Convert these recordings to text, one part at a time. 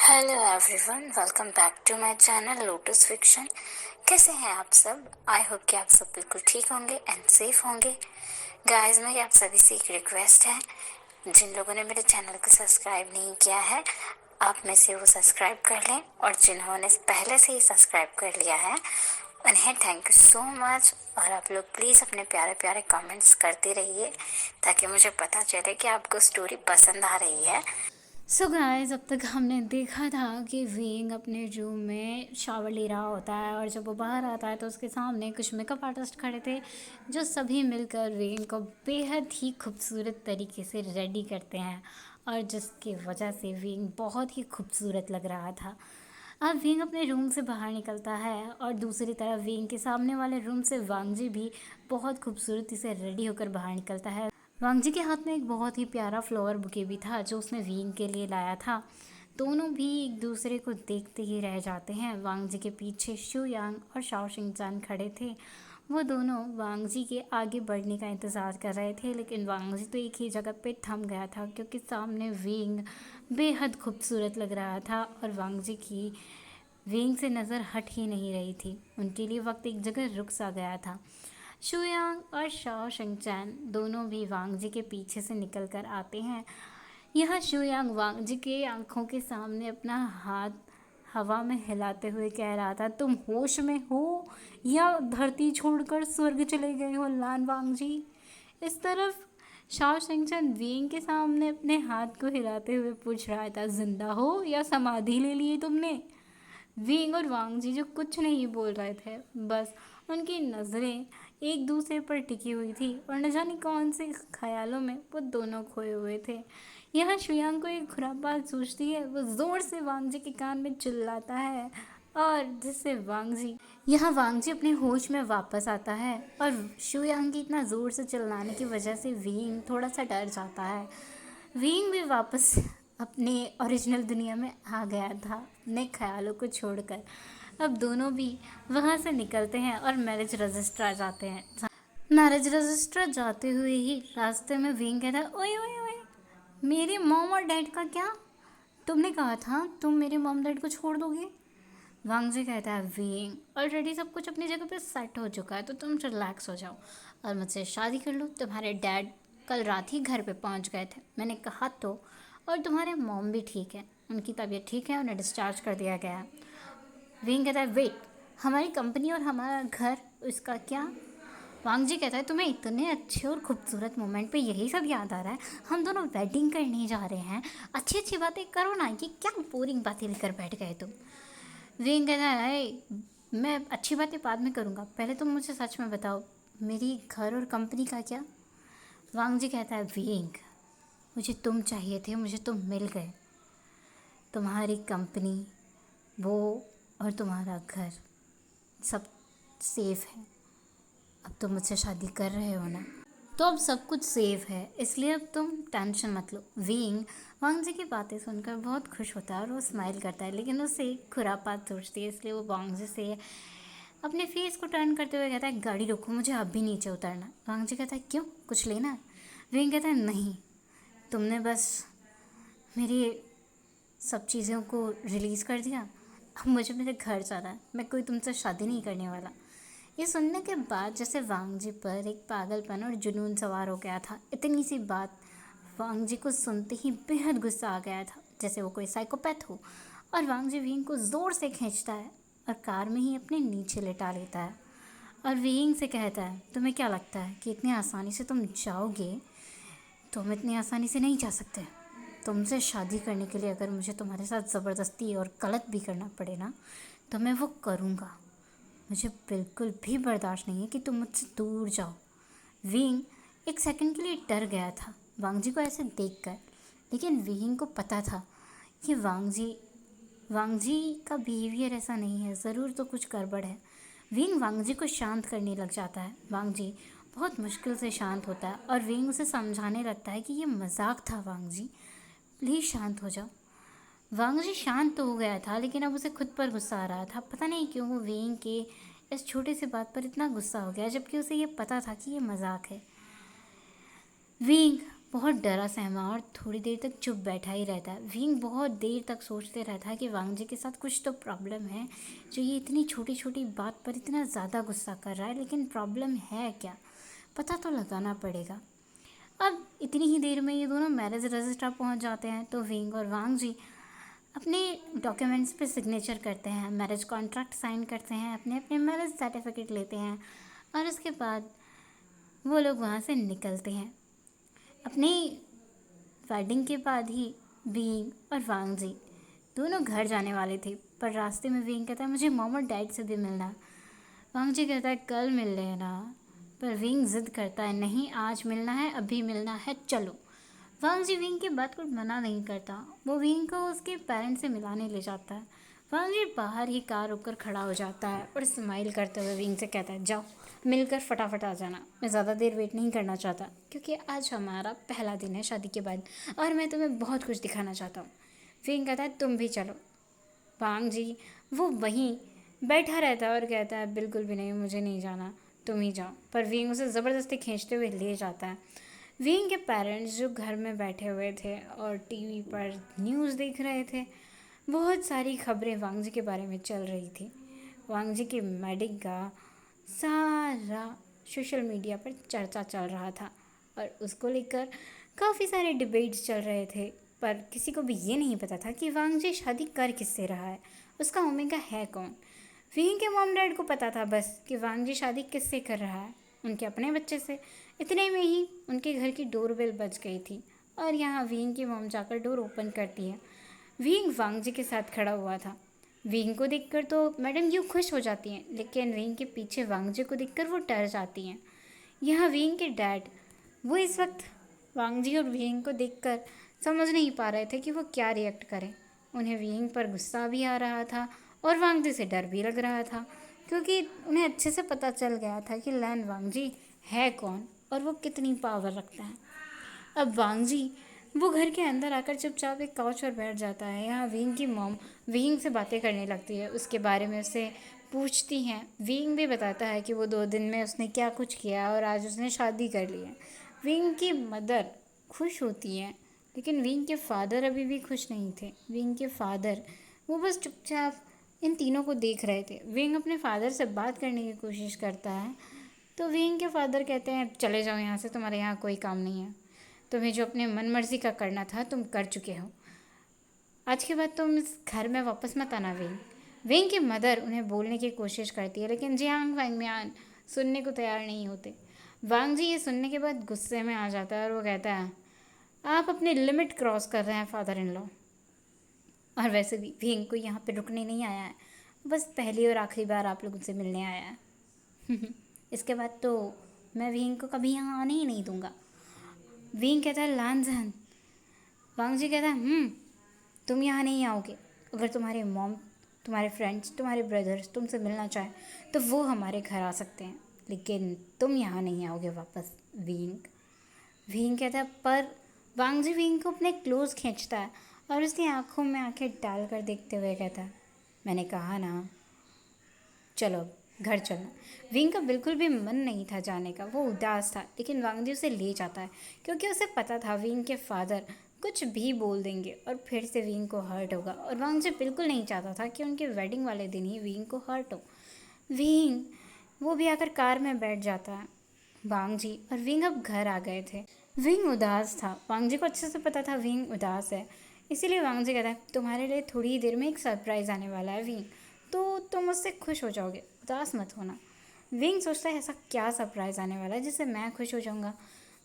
Hello everyone, welcome back to my channel Lotus Fiction. कैसे हैं आप सब? आई होप कि आप सब बिल्कुल ठीक होंगे एंड सेफ होंगे। गाइस, मेरी आप सभी से एक रिक्वेस्ट है, जिन लोगों ने मेरे चैनल को सब्सक्राइब नहीं किया है, आप में से वो सब्सक्राइब कर लें, और जिन्होंने पहले से ही सब्सक्राइब कर लिया है उन्हें थैंक यू सो मच। और आप लोग प्लीज़ अपने प्यारे प्यारे कमेंट्स करते रहिए ताकि मुझे पता चले कि आपको स्टोरी पसंद आ रही है। सो गाइस, अब तक हमने देखा था कि विंग अपने रूम में शावर ले रहा होता है और जब वो बाहर आता है तो उसके सामने कुछ मेकअप आर्टिस्ट खड़े थे जो सभी मिलकर विंग को बेहद ही खूबसूरत तरीके से रेडी करते हैं और जिसकी वजह से विंग बहुत ही खूबसूरत लग रहा था। अब विंग अपने रूम से बाहर निकलता है और दूसरी तरफ विंग के सामने वाले रूम से वांगजी भी बहुत खूबसूरती से रेडी होकर बाहर निकलता है। वांगजी के हाथ में एक बहुत ही प्यारा फ्लावर बुके भी था जो उसने विंग के लिए लाया था। दोनों भी एक दूसरे को देखते ही रह जाते हैं। वांगजी के पीछे शू यांग और शाओ शिंगचान खड़े थे। वो दोनों वांगजी के आगे बढ़ने का इंतज़ार कर रहे थे, लेकिन वांगजी तो एक ही जगह पे थम गया था क्योंकि सामने विंग बेहद खूबसूरत लग रहा था और वांगजी की विंग से नज़र हट ही नहीं रही थी। उनके लिए वक्त एक जगह रुक सा गया था। शुयांग और शाओ शिंगचैन दोनों भी वांगजी के पीछे से निकल कर आते हैं। यह शुयांग वांगजी के आंखों के सामने अपना हाथ हवा में हिलाते हुए कह रहा था, तुम होश में हो या धरती छोड़कर स्वर्ग चले गए हो लान वांगजी। इस तरफ शाओ शिंगचैन विंग के सामने अपने हाथ को हिलाते हुए पूछ रहा था, जिंदा हो या समाधि ले लिए तुमने। विंग और वांगजी जो कुछ नहीं बोल रहे थे, बस उनकी नज़रें एक दूसरे पर टिकी हुई थी और न जाने कौन से ख्यालों में वो दोनों खोए हुए थे। यहाँ शुयांग को एक खुरापात सूझती है। वो ज़ोर से वांगजी के कान में चिल्लाता है और जिससे वांगजी अपने होश में वापस आता है और शुयांग की इतना ज़ोर से चिल्लाने की वजह से विंग थोड़ा सा डर जाता है। विंग भी वापस अपने ओरिजिनल दुनिया में आ गया था अपने ख्यालों को छोड़कर। अब दोनों भी वहाँ से निकलते हैं और मैरिज रजिस्टर जाते हैं। मैरिज रजिस्टर जाते हुए ही रास्ते में विंग कहता है, ओए ओए ओए, मेरे मॉम और डैड का क्या? तुमने कहा था तुम मेरे मॉम डैड को छोड़ दोगे। वांगजी कहता है, विंग ऑलरेडी सब कुछ अपनी जगह पे सेट हो चुका है तो तुम रिलैक्स हो जाओ और मुझसे शादी कर लो। तुम्हारे डैड कल रात ही घर पे पहुंच गए थे, मैंने कहा तो। और तुम्हारे मॉम भी ठीक है, उनकी तबीयत ठीक है, उन्हें डिस्चार्ज कर दिया गया है। विंग कहता है, वेट, हमारी कंपनी और हमारा घर, उसका क्या? वांगजी कहता है, तुम्हें इतने अच्छे और खूबसूरत मोमेंट पे यही सब याद आ रहा है? हम दोनों वेडिंग करने जा रहे हैं, अच्छी अच्छी बातें करो ना, ये क्या बोरिंग बातें लेकर बैठ गए तुम। विंग कहता है, मैं अच्छी बातें बाद में करूँगा, पहले तुम मुझे सच में बताओ, मेरी घर और कंपनी का क्या? वांगजी कहता है, विंग, मुझे तुम चाहिए थे, मुझे तुम मिल गए। तुम्हारी कंपनी, वो और तुम्हारा घर सब सेफ है। अब तुम मुझसे शादी कर रहे हो ना, तो अब सब कुछ सेफ है, इसलिए अब तुम टेंशन मत लो। विंग वांगजी की बातें सुनकर बहुत खुश होता है और वो स्माइल करता है, लेकिन उसे एक खुरापात सोचती है, इसलिए वो वांगजी से अपने फेस को टर्न करते हुए कहता है, गाड़ी रोको, मुझे अभी नीचे उतरना। वांगजी कहता है, क्यों, कुछ लेना है? विंग कहता है, नहीं, तुमने बस मेरी सब चीज़ों को रिलीज़ कर दिया, अब मुझे मेरे घर जाना है, मैं कोई तुमसे शादी नहीं करने वाला। ये सुनने के बाद जैसे वांगजी पर एक पागलपन और जुनून सवार हो गया था। इतनी सी बात वांगजी को सुनते ही बेहद गुस्सा आ गया था, जैसे वो कोई साइकोपैथ हो। और वांगजी विंग को ज़ोर से खींचता है और कार में ही अपने नीचे लेटा लेता है और विंग से कहता है, तुम्हें क्या लगता है कि इतनी आसानी से तुम जाओगे? तुम इतनी आसानी से नहीं जा सकते। तुमसे शादी करने के लिए अगर मुझे तुम्हारे साथ ज़बरदस्ती और गलत भी करना पड़े ना, तो मैं वो करूँगा। मुझे बिल्कुल भी बर्दाश्त नहीं है कि तुम मुझसे दूर जाओ। विंग एक सेकंड के लिए डर गया था वांगजी को ऐसे देखकर, लेकिन विंग को पता था कि वांगजी का बिहेवियर ऐसा नहीं है, ज़रूर तो कुछ गड़बड़ है। विंग वांगजी को शांत करने लग जाता है। वांगजी बहुत मुश्किल से शांत होता है और विंग उसे समझाने लगता है कि ये मजाक था, वांगजी प्लीज़ शांत हो जाओ। वांगजी शांत तो हो गया था, लेकिन अब उसे खुद पर गुस्सा आ रहा था। पता नहीं क्यों वो विंग के इस छोटे से बात पर इतना गुस्सा हो गया, जबकि उसे ये पता था कि ये मजाक है। विंग बहुत डरा सहमा और थोड़ी देर तक चुप बैठा ही रहता है। विंग बहुत देर तक सोचते रहता है कि वांग जी के साथ कुछ तो प्रॉब्लम है, जो ये इतनी छोटी छोटी बात पर इतना ज़्यादा गुस्सा कर रहा है। लेकिन प्रॉब्लम है क्या, पता तो लगाना पड़ेगा। अब इतनी ही देर में ये दोनों मैरिज रजिस्टर पहुंच जाते हैं। तो विंग और वांग जी अपने डॉक्यूमेंट्स पे सिग्नेचर करते हैं, मैरिज कॉन्ट्रैक्ट साइन करते हैं, अपने अपने मैरिज सर्टिफिकेट लेते हैं और उसके बाद वो लोग वहाँ से निकलते हैं। अपनी वेडिंग के बाद ही विंग और वांग जी दोनों घर जाने वाले थे, पर रास्ते में विंग कहता है मुझे मॉम और डैड से भी मिलना है। वांग जी कहता है कल मिल लेना, पर विंग जिद करता है नहीं आज मिलना है, अभी मिलना है, चलो। वांग जी विंग की बात को मना नहीं करता, वो विंग को उसके पेरेंट्स से मिलाने ले जाता है। वांग जी बाहर ही कार रोक कर खड़ा हो जाता है और स्माइल करते हुए विंग से कहता है जाओ मिलकर फटाफट आ जाना, मैं ज़्यादा देर वेट नहीं करना चाहता क्योंकि आज हमारा पहला दिन है शादी के बाद और मैं तुम्हें बहुत कुछ दिखाना चाहता हूँ। विंग कहता है तुम भी चलो। वांग जी वो वहीं बैठा रहता है और कहता है बिल्कुल भी नहीं, मुझे नहीं जाना, तुम ही जाओ। पर विंग उसे ज़बरदस्ती खींचते हुए ले जाता है। विंग के पेरेंट्स जो घर में बैठे हुए थे और टीवी पर न्यूज़ देख रहे थे, बहुत सारी खबरें वांग जी के बारे में चल रही थी। वांग जी की वेडिंग का सारा सोशल मीडिया पर चर्चा चल रहा था और उसको लेकर काफ़ी सारे डिबेट्स चल रहे थे, पर किसी को भी ये नहीं पता था कि वांग जी शादी कर किससे रहा है, उसका ओमेगा है कौन। विंग के मॉम डैड को पता था बस कि वांग जी शादी किससे कर रहा है, उनके अपने बच्चे से। इतने में ही उनके घर की डोरबेल बज गई थी और यहाँ विंग की मॉम जाकर डोर ओपन करती है। विंग वांग जी के साथ खड़ा हुआ था। विंग को देखकर तो मैडम यूँ खुश हो जाती हैं, लेकिन विंग के पीछे वांग जी को देखकर वो डर जाती हैं। यहाँ विंग के डैड वो इस वक्त वांग जी और विंग को देखकर समझ नहीं पा रहे थे कि वो क्या रिएक्ट करें। उन्हें विंग पर गुस्सा भी आ रहा था और वांग जी से डर भी लग रहा था, क्योंकि उन्हें अच्छे से पता चल गया था कि लैन वांग जी है कौन और वो कितनी पावर रखता है। अब वांग जी वो घर के अंदर आकर चुपचाप एक काउच पर बैठ जाता है। यहाँ विंग की मॉम विंग से बातें करने लगती है, उसके बारे में उससे पूछती हैं। विंग भी बताता है कि वो 2 दिन में उसने क्या कुछ किया और आज उसने शादी कर ली है। विंग की मदर खुश होती हैं, लेकिन विंग के फादर अभी भी खुश नहीं थे। विंग के फादर वो बस चुपचाप इन तीनों को देख रहे थे। विंग अपने फादर से बात करने की कोशिश करता है, तो विंग के फादर कहते हैं चले जाओ यहाँ से, तुम्हारे यहाँ कोई काम नहीं है, तुम्हें जो अपने मन मर्जी का करना था तुम कर चुके हो, आज के बाद तुम इस घर में वापस मत आना। विंग विंग की मदर उन्हें बोलने की कोशिश करती है, लेकिन जियांग वांग म्यान सुनने को तैयार नहीं होते। वांग जी ये सुनने के बाद गुस्से में आ जाता है और वो कहता है आप अपनी लिमिट क्रॉस कर रहे हैं फादर इन लॉ, और वैसे भी विंग को यहाँ पे रुकने नहीं आया है, बस पहली और आखिरी बार आप लोगों से मिलने आया है। इसके बाद तो मैं विंग को कभी यहाँ आने ही नहीं दूंगा। विंग कहता है लानजन। वांग जी कहता है तुम यहाँ नहीं आओगे, अगर तुम्हारे मॉम, तुम्हारे फ्रेंड्स, तुम्हारे ब्रदर्स तुमसे मिलना चाहें तो वो हमारे घर आ सकते हैं, लेकिन तुम यहाँ नहीं आओगे वापस। विंग कहता है पर वांग जी विंग को अपने क्लोज खींचता है और उसकी आंखों में आंखें डालकर देखते हुए कहता है मैंने कहा ना, चलो घर चलना। विंग का बिल्कुल भी मन नहीं था जाने का, वो उदास था, लेकिन वांग जी उसे ले जाता है क्योंकि उसे पता था विंग के फादर कुछ भी बोल देंगे और फिर से विंग को हर्ट होगा, और वांग जी बिल्कुल नहीं चाहता था कि उनके वेडिंग वाले दिन ही विंग को हर्ट हो। विंग वो भी आकर कार में बैठ जाता है। वांग जी और विंग अब घर आ गए थे। विंग उदास था, वांग जी को अच्छे से पता था विंग उदास है, इसीलिए वांग जी कहता है तुम्हारे लिए थोड़ी ही देर में एक सरप्राइज़ आने वाला है विंग, तो तुम उससे खुश हो जाओगे, उदास मत होना। विंग सोचता है ऐसा क्या सरप्राइज़ आने वाला है जिससे मैं खुश हो जाऊंगा।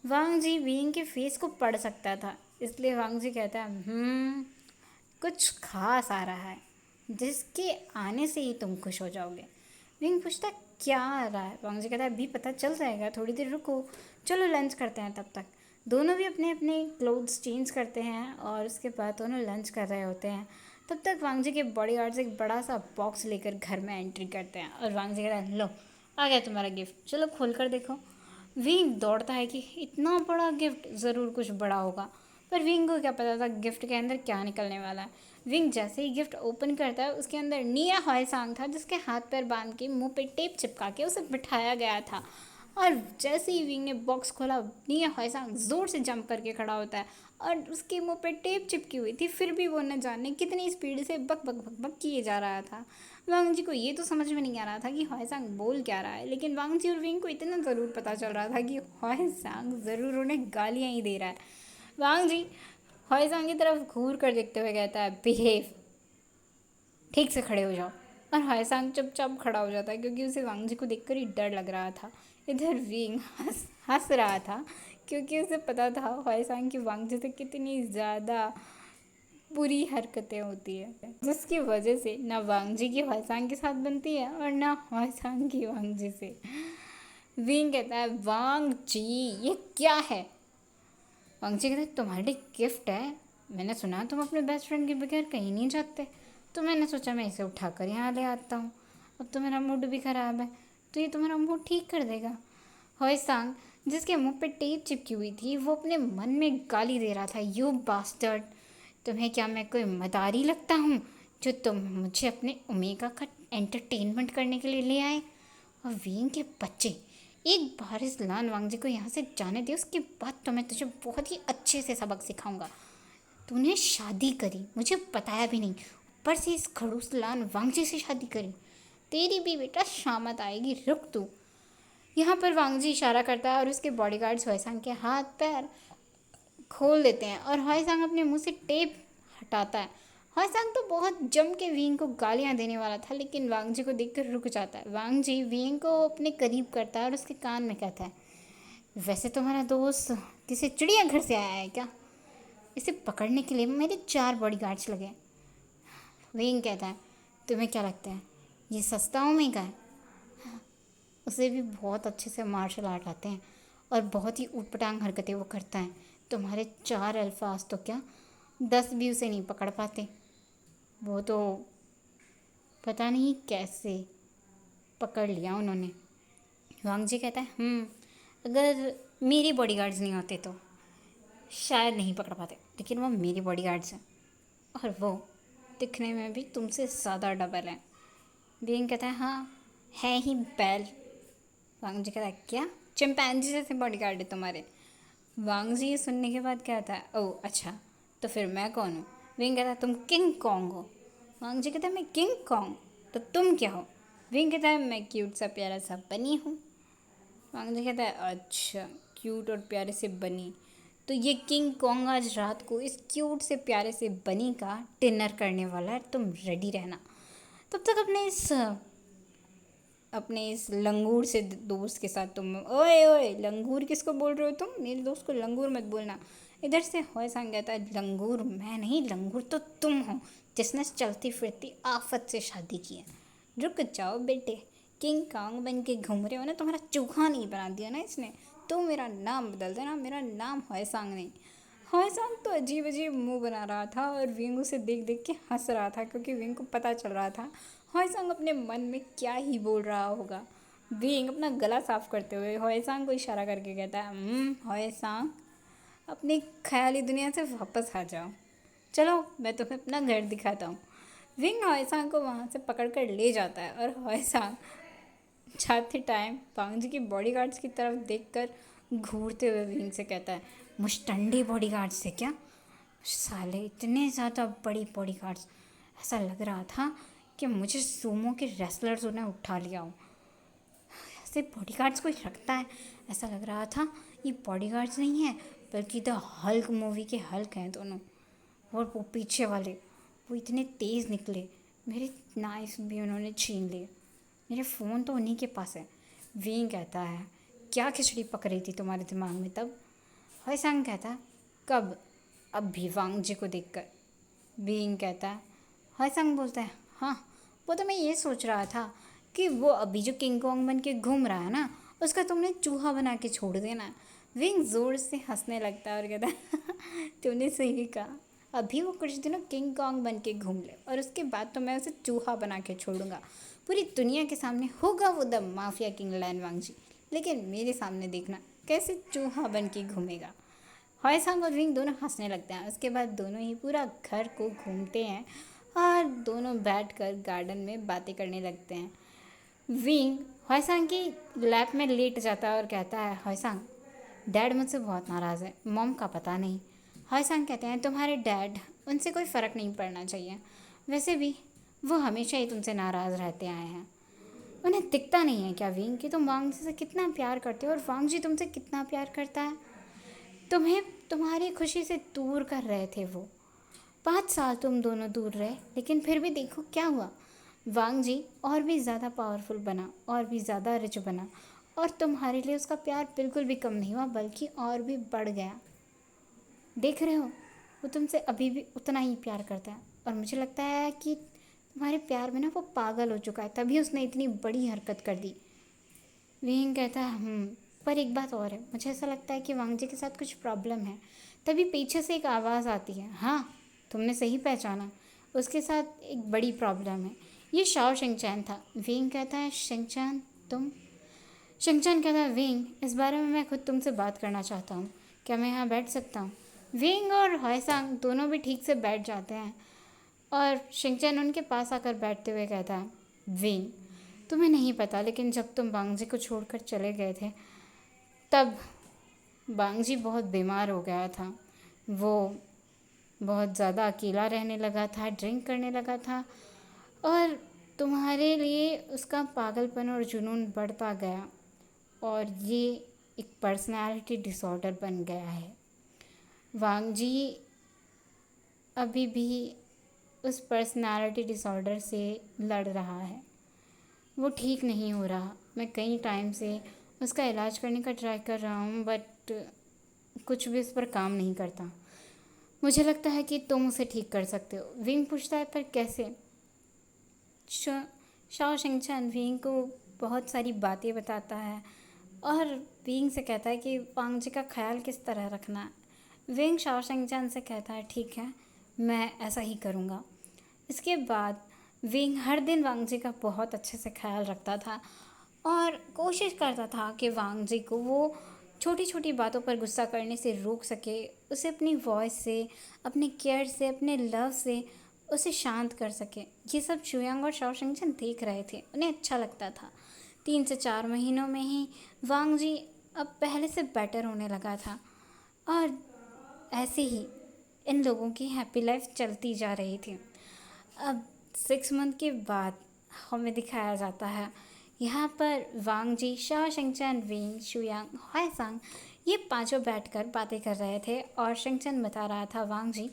वांग जी विंग के फेस को पढ़ सकता था, इसलिए वांग जी कहता है कुछ खास आ रहा है जिसके आने से ही तुम खुश हो जाओगे। विंग पूछता है क्या आ रहा है। वांग जी कहता है अभी पता चल जाएगा, थोड़ी देर रुको, चलो लंच करते हैं। तब तक दोनों भी अपने अपने क्लोथ्स चेंज करते हैं और उसके बाद दोनों लंच कर रहे होते हैं। तब तक वांग जी के बॉडीगार्ड्स एक बड़ा सा बॉक्स लेकर घर में एंट्री करते हैं और वांग जी कहता है लो आ गया तुम्हारा गिफ्ट, चलो खोल कर देखो। विंग दौड़ता है कि इतना बड़ा गिफ्ट, ज़रूर कुछ बड़ा होगा, पर विंग को क्या पता था गिफ्ट के अंदर क्या निकलने वाला है। विंग जैसे ही गिफ्ट ओपन करता है उसके अंदर निया हॉयसांग था, जिसके हाथ पैर बांध के मुंह पे टेप चिपका के उसे बिठाया गया था। और जैसे ही विंग ने बॉक्स खोला, निया हॉयसांग ज़ोर से जंप करके खड़ा होता है और उसके मुंह पे टेप चिपकी हुई थी, फिर भी वो न जाने कितनी स्पीड से बक बक बक बक किए जा रहा था। वांग जी को ये तो समझ में नहीं आ रहा था कि हॉयसांग बोल क्या रहा है, लेकिन वांग जी और विंग को इतना ज़रूर पता चल रहा था कि हॉयसांग ज़रूर उन्हें गालियाँ ही दे रहा है। वांग जी हॉयसांग की तरफ घूर कर देखते हुए कहता है, बिहेव, ठीक से खड़े हो जाओ। और हायसांग चुपचाप खड़ा हो जाता है क्योंकि उसे वांग जी को देखकर ही डर लग रहा था। इधर विंग हंस हंस रहा था क्योंकि उसे पता था हायसांग की वांग जी से कितनी ज़्यादा बुरी हरकतें होती है, जिसकी वजह से ना वांग जी की हायसांग के साथ बनती है और ना हायसांग की वांग जी से। विंग कहता है, वांग जी ये क्या है? वांग जी कहता है, तुम्हारे लिए गिफ्ट है। मैंने सुना तुम अपने बेस्ट फ्रेंड के बगैर कहीं नहीं जाते, तो मैंने सोचा मैं इसे उठाकर यहाँ ले आता हूँ। अब तो मेरा मूड भी ख़राब है, तो ये तुम्हारा मूड ठीक कर देगा। हॉयसांग, जिसके मुंह पे टेप चिपकी हुई थी, वो अपने मन में गाली दे रहा था, यू बास्टर्ड, तुम्हें क्या मैं कोई मदारी लगता हूँ जो तुम मुझे अपने ओमेगा का एंटरटेनमेंट करने के लिए ले आए? और वीन के बच्चे, एक बार इस लान वांगजी को यहाँ से जाने दे, उसके बाद तो मैं तुझे बहुत ही अच्छे से सबक सिखाऊंगा। तूने शादी करी, मुझे बताया भी नहीं, ऊपर से इस खड़ूस लान वांगजी से शादी करी। तेरी भी बेटा शामत आएगी, रुक तू। यहाँ पर वांगजी इशारा करता है और उसके बॉडीगार्ड्स हॉयसांग के हाथ पैर खोल देते हैं और हॉयसांग अपने मुंह से टेप हटाता है। हॉयसांग तो बहुत जम के वींग को गालियां देने वाला था, लेकिन वांगजी को देखकर रुक जाता है। वांगजी वींग को अपने करीब करता है और उसके कान में कहता है, वैसे तुम्हारा दोस्त किसी चिड़ियाघर से आया है क्या? इसे पकड़ने के लिए मेरे 4 बॉडीगार्ड्स लगे। वींग कहता है, तुम्हें क्या लगता है ये सस्ता ओमेगा है? उसे भी बहुत अच्छे से मार्शल आर्ट आते हैं और बहुत ही ऊटपटांग हरकतें वो करता है। तुम्हारे 4 अल्फाज तो क्या 10 भी उसे नहीं पकड़ पाते। वो तो पता नहीं कैसे पकड़ लिया उन्होंने। वांग जी कहता है, अगर मेरी बॉडीगार्ड्स नहीं होते तो शायद नहीं पकड़ पाते, लेकिन वो मेरी बॉडीगार्ड्स हैं और वो दिखने में भी तुमसे ज़्यादा डबल है। बीइंग कहता है, हाँ है ही बैल। वांग जी कहता है, क्या चिंपैंजी जैसे बॉडीगार्ड है तुम्हारे? वांग जी ये सुनने के बाद कहता है, ओह अच्छा, तो फिर मैं कौन हूँ? विंग कहता है, तुम किंग कॉन्ग हो। वांग जी कहता है, मैं किंग कॉन्ग? तो तुम क्या हो? विंग कहता है, मैं क्यूट सा प्यारा सा बनी हूँ। वांग जी कहता है, अच्छा क्यूट और प्यारे से बनी, तो ये किंग कॉन्ग आज रात को इस क्यूट से प्यारे से बनी का डिनर करने वाला है, तुम रेडी रहना। तब तक अपने इस लंगूर से दोस्त के साथ तुम, ओए ओए लंगूर किसको बोल रहे हो तुम? मेरे दोस्त को लंगूर मत बोलना। इधर से हॉयसांग कहता है, लंगूर मैं नहीं, लंगूर तो तुम हो जिसने चलती फिरती आफत से शादी की है। रुक जाओ बेटे, किंग कांग बन के घूम रहे हो ना, तुम्हारा चूहा नहीं बना दिया ना इसने, तो मेरा नाम बदल देना, मेरा नाम हॉयसांग नहीं। हॉयसांग तो अजीब अजीब मुंह बना रहा था और विंग उसे देख देख के हंस रहा था क्योंकि विंग को पता चल रहा था हॉयसांग अपने मन में क्या ही बोल रहा होगा। विंग अपना गला साफ करते हुए हॉयसांग को इशारा करके कहता है, हॉयसांग अपनी ख्याली दुनिया से वापस आ जाओ, चलो मैं तुम्हें अपना घर दिखाता हूँ। विंग हॉयसांग को वहाँ से पकड़ कर ले जाता है और हॉयसांग जाते टाइम वांग जी की बॉडीगार्ड्स की तरफ देखकर घूरते हुए विंग से कहता है, मुश्तंडी बॉडीगार्ड्स से क्या? साले इतने ज़्यादा बड़ी बॉडीगार्ड्स, ऐसा लग रहा था कि मुझे सूमो के रेसलर्स उन्हें उठा लिया हो। ऐसे बॉडीगार्ड्स कोई रखता है? ऐसा लग रहा था ये बॉडीगार्ड्स नहीं है बल्कि द हल्क मूवी के हल्क हैं दोनों। और वो पीछे वाले, वो इतने तेज़ निकले, मेरे नाइफ भी उन्होंने छीन लिए, मेरे फ़ोन तो उन्हीं के पास है। वींग कहता है, क्या खिचड़ी पक रही थी तुम्हारे दिमाग में तब? हॉयसांग कहता है, कब? अब भी वांग जी को देखकर। वींग कहता है, हॉयसांग बोलता है, हाँ वो तो मैं ये सोच रहा था कि वो अभी जो किंग कॉन्ग बन के घूम रहा है ना, उसका तुमने चूहा बना के छोड़ देना। विंग ज़ोर से हंसने लगता है और कहता है, तुमने सही कहा, अभी वो कुछ दिनों किंग कॉन्ग बन के घूम ले और उसके बाद तो मैं उसे चूहा बना के छोड़ूंगा। पूरी दुनिया के सामने होगा वो द माफिया किंग लैन वांगजी, लेकिन मेरे सामने देखना कैसे चूहा बन के घूमेगा। हॉयसांग और विंग दोनों हंसने लगते हैं। उसके बाद दोनों ही पूरा घर को घूमते हैं और दोनों बैठकर गार्डन में बातें करने लगते हैं। विंग हॉयसांग की लैप में लेट जाता है और कहता है, हॉयसांग डैड मुझसे बहुत नाराज़ है, मॉम का पता नहीं। हॉयसांग कहते हैं, तुम्हारे डैड, उनसे कोई फ़र्क नहीं पड़ना चाहिए, वैसे भी वो हमेशा ही तुमसे नाराज़ रहते आए हैं। उन्हें दिखता नहीं है क्या विंग कि तुम वांग जी से कितना प्यार करते हो और वांग जी तुमसे कितना प्यार करता है। तुम्हें तुम्हारी खुशी से दूर कर रहे थे वो। 5 साल तुम दोनों दूर रहे, लेकिन फिर भी देखो क्या हुआ। वांग जी और भी ज़्यादा पावरफुल बना और भी ज़्यादा रिच बना, और तुम्हारे लिए उसका प्यार बिल्कुल भी कम नहीं हुआ, बल्कि और भी बढ़ गया। देख रहे हो, वो तुमसे अभी भी उतना ही प्यार करता है, और मुझे लगता है कि तुम्हारे प्यार में ना वो पागल हो चुका है, तभी उसने इतनी बड़ी हरकत कर दी। विंग कहता है, पर एक बात और है, मुझे ऐसा लगता है कि वांग जी के साथ कुछ प्रॉब्लम है। तभी पीछे से एक आवाज़ आती है, हाँ तुमने सही पहचाना, उसके साथ एक बड़ी प्रॉब्लम है। ये शाओ शिंगचैन था। विंग कहता है, शिंगचैन तुम? शिंगचैन कहता है, विंग इस बारे में मैं खुद तुमसे बात करना चाहता हूँ, क्या मैं यहाँ बैठ सकता हूँ? विंग और हॉयसांग दोनों भी ठीक से बैठ जाते हैं, और शिंगचैन उनके पास आकर बैठते हुए कहता है, विंग तुम्हें नहीं पता, लेकिन जब तुम बांग जी को छोड़कर चले गए थे, तब बांग जी बहुत बीमार हो गया था। वो बहुत ज़्यादा अकेला रहने लगा था, ड्रिंक करने लगा था, और तुम्हारे लिए उसका पागलपन और जुनून बढ़ता गया, और ये एक पर्सनालिटी डिसऑर्डर बन गया है। वांग जी अभी भी उस पर्सनालिटी डिसऑर्डर से लड़ रहा है, वो ठीक नहीं हो रहा। मैं कई टाइम से उसका इलाज करने का ट्राई कर रहा हूँ, बट कुछ भी उस पर काम नहीं करता। मुझे लगता है कि तुम उसे ठीक कर सकते हो। विंग पूछता है, पर कैसे? शाओ शिंगचैन विंग को बहुत सारी बातें बताता है, और विंग से कहता है कि वांग जी का ख्याल किस तरह रखना है। विंग शाओ शिंगचैन से कहता है, ठीक है, मैं ऐसा ही करूँगा। इसके बाद विंग हर दिन वांग जी का बहुत अच्छे से ख्याल रखता था, और कोशिश करता था कि वांग जी को वो छोटी छोटी बातों पर गुस्सा करने से रोक सके, उसे अपनी वॉइस से, अपने केयर से, अपने लव से उसे शांत कर सके। ये सब शुयांग और शाओ शिंगचैन देख रहे थे, उन्हें अच्छा लगता था। 3 से 4 महीनों में ही वांग जी अब पहले से बेटर होने लगा था, और ऐसे ही इन लोगों की हैप्पी लाइफ चलती जा रही थी। अब 6 मंथ के बाद हमें दिखाया जाता है, यहाँ पर वांग जी, शाओ शिंगचैन, विंग, शुयांग, हायसांग ये पांचों बैठकर बातें कर रहे थे, और शिंगचैन बता रहा था, वांग जी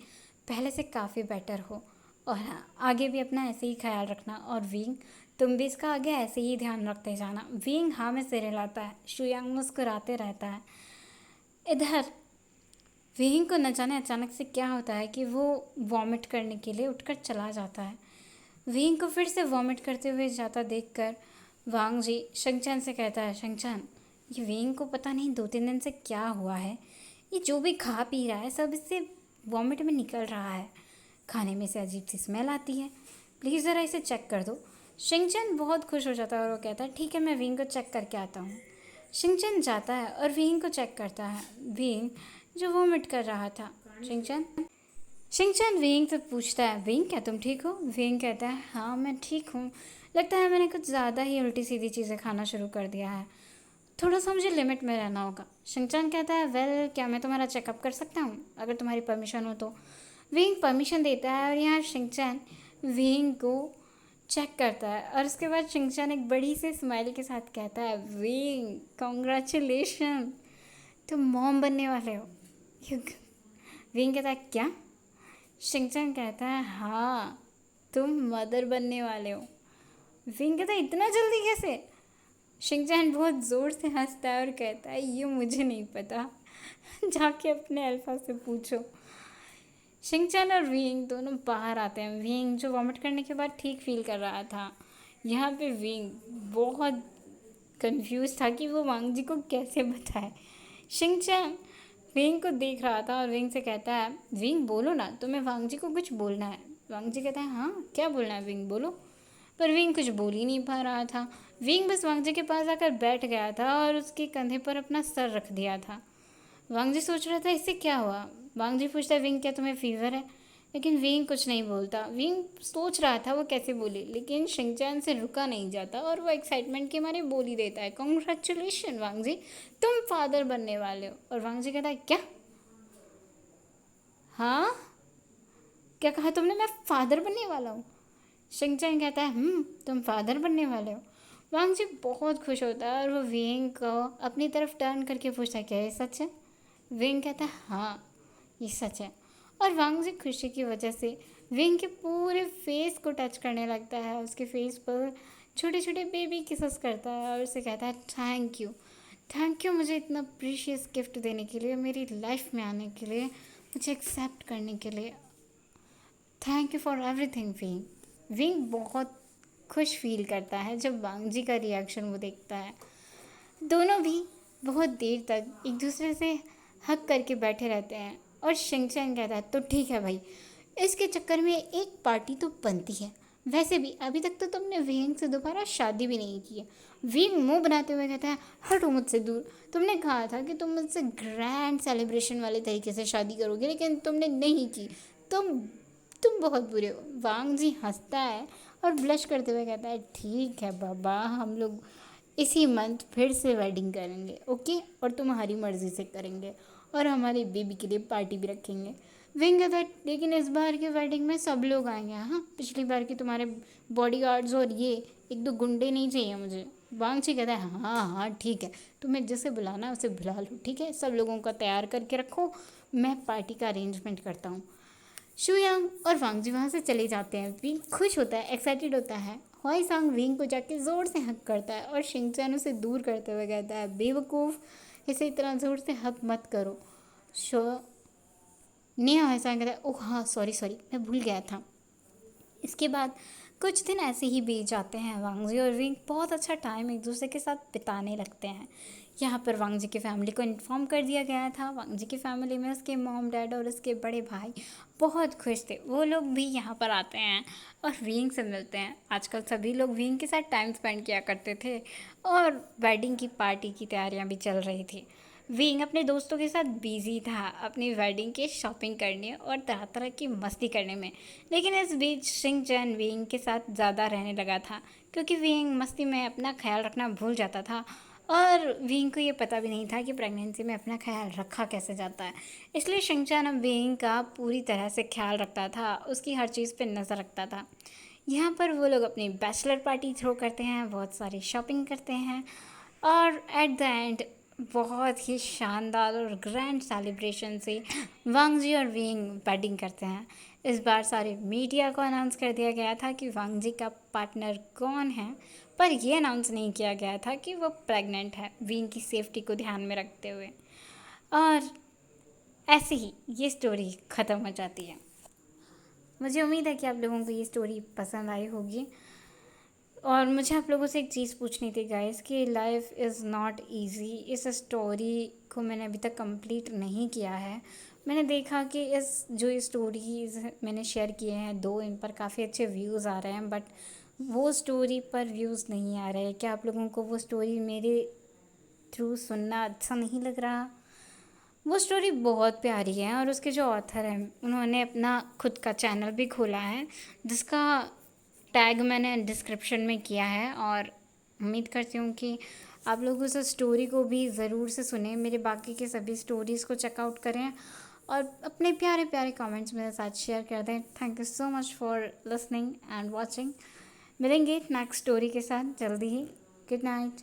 पहले से काफ़ी बेटर हो, और हाँ आगे भी अपना ऐसे ही ख्याल रखना, और विंग तुम भी इसका आगे ऐसे ही ध्यान रखते जाना। विंग हाँ में सिर हिलाता है, शुयांग मुस्कुराते रहता है। इधर विंग को न जाने अचानक से क्या होता है कि वो वॉमिट करने के लिए उठकर चला जाता है। विंग को फिर से वॉमिट करते हुए जाता देखकर वांग जी शिंगचैन से कहता है, शिंगचैन ये विंग को पता नहीं 2-3 दिन से क्या हुआ है, ये जो भी खा पी रहा है सब इससे वॉमिट में निकल रहा है, खाने में से अजीब सी स्मेल आती है, प्लीज़ ज़रा इसे चेक कर दो। शिंगचैन बहुत खुश हो जाता है, और वो कहता है, ठीक है मैं विंग को चेक करके आता हूँ। शिंगचैन जाता है और विंग को चेक करता है, विंग जो वॉमिट कर रहा था। शिंगचैन शिंगचैन विंग से पूछता है, विंग क्या तुम ठीक हो? विंग कहता है, हाँ मैं ठीक हूँ, लगता है मैंने कुछ ज़्यादा ही उल्टी सीधी चीज़ें खाना शुरू कर दिया है, थोड़ा सा मुझे लिमिट में रहना होगा। शिंगचैन कहता है, वेल क्या मैं तुम्हारा चेकअप कर सकता हूँ, अगर तुम्हारी परमिशन हो तो। विंग परमिशन देता है, और यहाँ शिंगचैन विंग को चेक करता है, और उसके बाद शिंगचैन एक बड़ी सी स्माइल के साथ कहता है, विंग कॉन्ग्रेचुलेशन, तुम मॉम बनने वाले हो। विंग कहता है, क्या? शिंगचैन कहता है, हाँ तुम मदर बनने वाले हो। विंग कहता है, इतना जल्दी कैसे? शिंगचैन बहुत ज़ोर से हंसता है और कहता है, ये मुझे नहीं पता, जाके अपने अल्फा से पूछो। शिंगचैन और विंग दोनों बाहर आते हैं। विंग जो वॉमिट करने के बाद ठीक फील कर रहा था, यहाँ पे विंग बहुत कंफ्यूज था कि वो वांग जी को कैसे बताए। शिंगचैन विंग को देख रहा था, और विंग से कहता है, विंग बोलो ना, तुम्हें वांग जी को कुछ बोलना है। वांग जी कहता है, हाँ क्या बोलना है विंग बोलो। पर विंग कुछ बोल ही नहीं पा रहा था। विंग बस वांग जी के पास आकर बैठ गया था, और उसके कंधे पर अपना सर रख दिया था। वांग जी सोच रहा था, इससे क्या हुआ। वांग जी पूछता है, विंग क्या तुम्हें फीवर है? लेकिन विंग कुछ नहीं बोलता। विंग सोच रहा था वो कैसे बोले, लेकिन शिनचैन से रुका नहीं जाता और वो एक्साइटमेंट के मारे बोल ही देता है, कॉन्ग्रेचुलेशन वांग जी, तुम फादर बनने वाले हो। और वांग जी कहता है, क्या? हाँ, क्या कहा तुमने? मैं फादर बनने वाला हूँ? शिनचैन कहता है, तुम फादर बनने वाले हो। वांग जी बहुत खुश होता है और वो विंग को अपनी तरफ टर्न करके पूछता है, क्या ये सच है? विंग कहता है, हाँ ये सच है। और वांग जी खुशी की वजह से विंग के पूरे फेस को टच करने लगता है, उसके फेस पर छोटे छोटे बेबी किसेस करता है और उसे कहता है, थैंक यू मुझे इतना प्रीशियस गिफ्ट देने के लिए, मेरी लाइफ में आने के लिए, मुझे एक्सेप्ट करने के लिए। Thank you for everything wing. Wing बहुत खुश फील करता है जब वांग जी का रिएक्शन वो देखता है। दोनों भी बहुत देर तक एक दूसरे से हक करके बैठे रहते हैं और शिनचैन कहता है, तो ठीक है भाई, इसके चक्कर में एक पार्टी तो बनती है। वैसे भी अभी तक तो तुमने विंग से दोबारा शादी भी नहीं की है। विंग मुंह बनाते हुए कहता है, हटो मुझसे दूर, तुमने कहा था कि तुम मुझसे ग्रैंड सेलिब्रेशन वाले तरीके से शादी करोगे, लेकिन तुमने नहीं की। तुम तुम बहुत बुरे हो। वांग जी हंसता है और ब्लश करते हुए कहता है, ठीक है बाबा, हम लोग इसी मंथ फिर से वेडिंग करेंगे, ओके, और तुम्हारी मर्ज़ी से करेंगे और हमारे बेबी के लिए पार्टी भी रखेंगे। विंग कहता है, लेकिन इस बार की वेडिंग में सब लोग आएंगे। हाँ, पिछली बार की तुम्हारे बॉडीगार्ड्स और ये एक दो गुंडे नहीं चाहिए मुझे। वांग जी कहता है, हाँ हाँ ठीक है, तुम्हें जिसे बुलाना है उसे बुला लो, ठीक है, सब लोगों का तैयार करके रखो, मैं पार्टी का अरेंजमेंट करता हूँ। शुयांग और वांग जी वहाँ से चले जाते हैं। विंग खुश होता है, एक्साइटेड होता है। हुआई सांग विंग को जाके ज़ोर से हक करता है और शिनचैन उसे दूर करते हुए कहता है, बेवकूफ़, इसे इतना ज़ोर से हक मत करो। शो नेहा हुआई सांग कहता है, ओह हाँ सॉरी सॉरी, मैं भूल गया था। इसके बाद कुछ दिन ऐसे ही बीत जाते हैं। वांग जी और विंग बहुत अच्छा टाइम एक दूसरे के साथ बिताने लगते हैं। यहाँ पर वांग जी की फैमिली को इन्फॉर्म कर दिया गया था। वांग जी की फैमिली में उसके मॉम डैड और उसके बड़े भाई बहुत खुश थे। वो लोग भी यहाँ पर आते हैं और विंग से मिलते हैं। आजकल सभी लोग विंग के साथ टाइम स्पेंड किया करते थे और वेडिंग की पार्टी की तैयारियाँ भी चल रही थी। विंग अपने दोस्तों के साथ बिजी था अपनी वेडिंग के शॉपिंग करने और तरह तरह की मस्ती करने में। लेकिन इस बीच शिनचैन विंग के साथ ज़्यादा रहने लगा था, क्योंकि विंग मस्ती में अपना ख्याल रखना भूल जाता था और विंग को ये पता भी नहीं था कि प्रेगनेंसी में अपना ख्याल रखा कैसे जाता है। इसलिए शिनचैन अब विंग का पूरी तरह से ख्याल रखता था, उसकी हर चीज़ पे नज़र रखता था। यहाँ पर वो लोग अपनी बैचलर पार्टी थ्रो करते हैं, बहुत सारी शॉपिंग करते हैं और एट द एंड बहुत ही शानदार और ग्रैंड सेलिब्रेशन से वांग जी और विंग वेडिंग करते हैं। इस बार सारे मीडिया को अनाउंस कर दिया गया था कि वांग जी का पार्टनर कौन है, पर यह अनाउंस नहीं किया गया था कि वो प्रेग्नेंट है, विंग की सेफ्टी को ध्यान में रखते हुए। और ऐसे ही ये स्टोरी ख़त्म हो जाती है। मुझे उम्मीद है कि आप लोगों को ये स्टोरी पसंद आई होगी। और मुझे आप लोगों से एक चीज़ पूछनी थी गाइस कि लाइफ इज़ नॉट इजी। इस स्टोरी को मैंने अभी तक कंप्लीट नहीं किया है। मैंने देखा कि इस जो ये स्टोरीज़ मैंने शेयर किए हैं दो, इन पर काफ़ी अच्छे व्यूज़ आ रहे हैं, बट वो स्टोरी पर व्यूज़ नहीं आ रहे हैं। क्या आप लोगों को वो स्टोरी मेरे थ्रू सुनना अच्छा नहीं लग रहा? वो स्टोरी बहुत प्यारी है और उसके जो ऑथर हैं उन्होंने अपना खुद का चैनल भी खोला है, जिसका टैग मैंने डिस्क्रिप्शन में किया है। और उम्मीद करती हूँ कि आप लोग उस स्टोरी को भी ज़रूर से सुनें, मेरे बाकी के सभी स्टोरीज़ को चेकआउट करें और अपने प्यारे प्यारे कमेंट्स मेरे साथ शेयर कर दें। Thank you so much for listening and watching. मिलेंगे नेक्स्ट स्टोरी के साथ जल्दी ही। Good night.